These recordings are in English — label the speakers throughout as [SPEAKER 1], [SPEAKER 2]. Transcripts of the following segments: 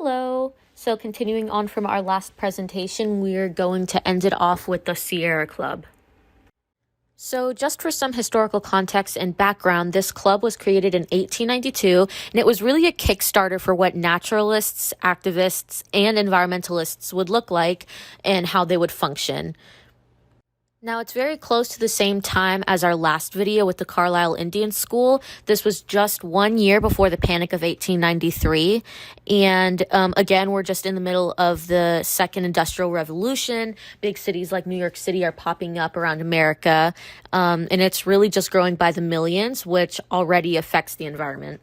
[SPEAKER 1] Hello. So continuing on from our last presentation, we're going to end it off with the Sierra Club. So just for some historical context and background, this club was created in 1892, and it was really a Kickstarter for what naturalists, activists, and environmentalists would look like and how they would function. Now, it's very close to the same time as our last video with the Carlisle Indian School. This was just 1 year before the Panic of 1893. And again, we're just in the middle of the Second Industrial Revolution. Big cities like New York City are popping up around America. And it's really just growing by the millions, which already affects the environment.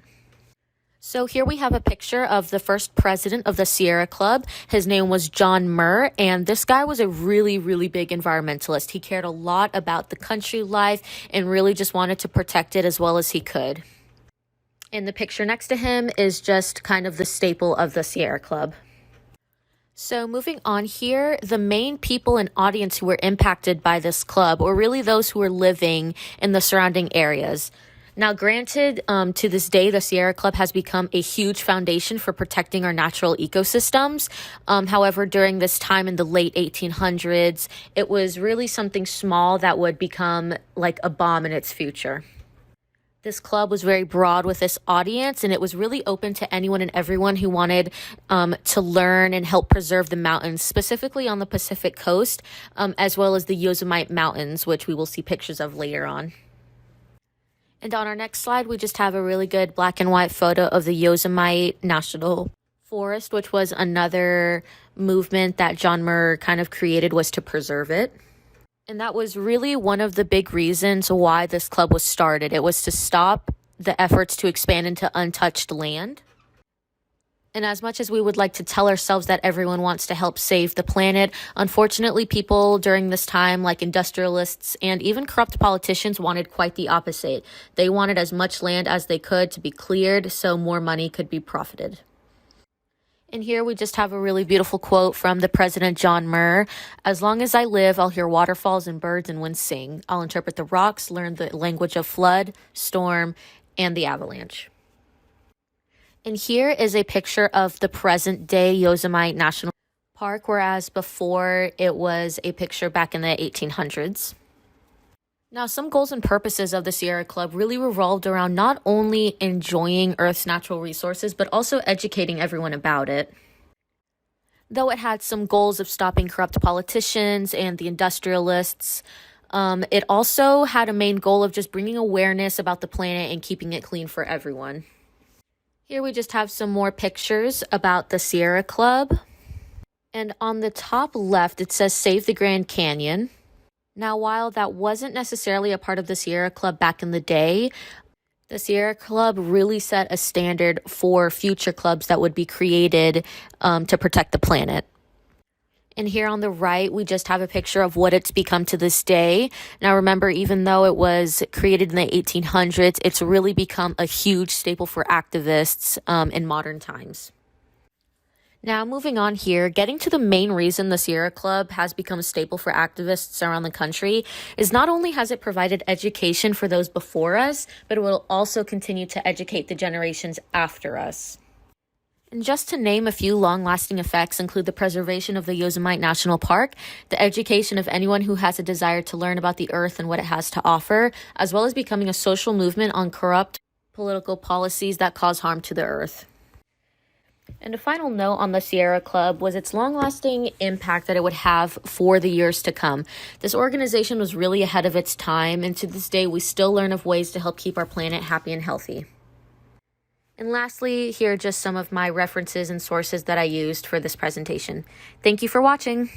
[SPEAKER 1] So here we have a picture of the first president of the Sierra Club. His name was John Muir, and this guy was a really, really big environmentalist. He cared a lot about the country life and really just wanted to protect it as well as he could. And the picture next to him is just kind of the staple of the Sierra Club. So moving on here, the main people and audience who were impacted by this club were really those who were living in the surrounding areas. Now, granted, to this day, the Sierra Club has become a huge foundation for protecting our natural ecosystems. However, during this time in the late 1800s, it was really something small that would become like a bomb in its future. This club was very broad with this audience, and it was really open to anyone and everyone who wanted to learn and help preserve the mountains, specifically on the Pacific coast, as well as the Yosemite Mountains, which we will see pictures of later on. And on our next slide, we just have a really good black and white photo of the Yosemite National Forest, which was another movement that John Muir kind of created, was to preserve it. And that was really one of the big reasons why this club was started. It was to stop the efforts to expand into untouched land. And as much as we would like to tell ourselves that everyone wants to help save the planet, unfortunately, people during this time, like industrialists and even corrupt politicians, wanted quite the opposite. They wanted as much land as they could to be cleared so more money could be profited. And here we just have a really beautiful quote from the President John Muir. "As long as I live, I'll hear waterfalls and birds and winds sing. I'll interpret the rocks, learn the language of flood, storm, and the avalanche." And here is a picture of the present-day Yosemite National Park, whereas before it was a picture back in the 1800s. Now, some goals and purposes of the Sierra Club really revolved around not only enjoying Earth's natural resources, but also educating everyone about it. Though it had some goals of stopping corrupt politicians and the industrialists, it also had a main goal of just bringing awareness about the planet and keeping it clean for everyone. Here we just have some more pictures about the Sierra Club. And on the top left, it says Save the Grand Canyon. Now, while that wasn't necessarily a part of the Sierra Club back in the day, the Sierra Club really set a standard for future clubs that would be created to protect the planet. And here on the right, we just have a picture of what it's become to this day. Now, remember, even though it was created in the 1800s, it's really become a huge staple for activists in modern times. Now, moving on here, getting to the main reason the Sierra Club has become a staple for activists around the country is not only has it provided education for those before us, but it will also continue to educate the generations after us. And just to name a few long-lasting effects include the preservation of the Yosemite National Park, the education of anyone who has a desire to learn about the earth and what it has to offer, as well as becoming a social movement on corrupt political policies that cause harm to the earth. And a final note on the Sierra Club was its long-lasting impact that it would have for the years to come. This organization was really ahead of its time, and to this day, we still learn of ways to help keep our planet happy and healthy. And lastly, here are just some of my references and sources that I used for this presentation. Thank you for watching.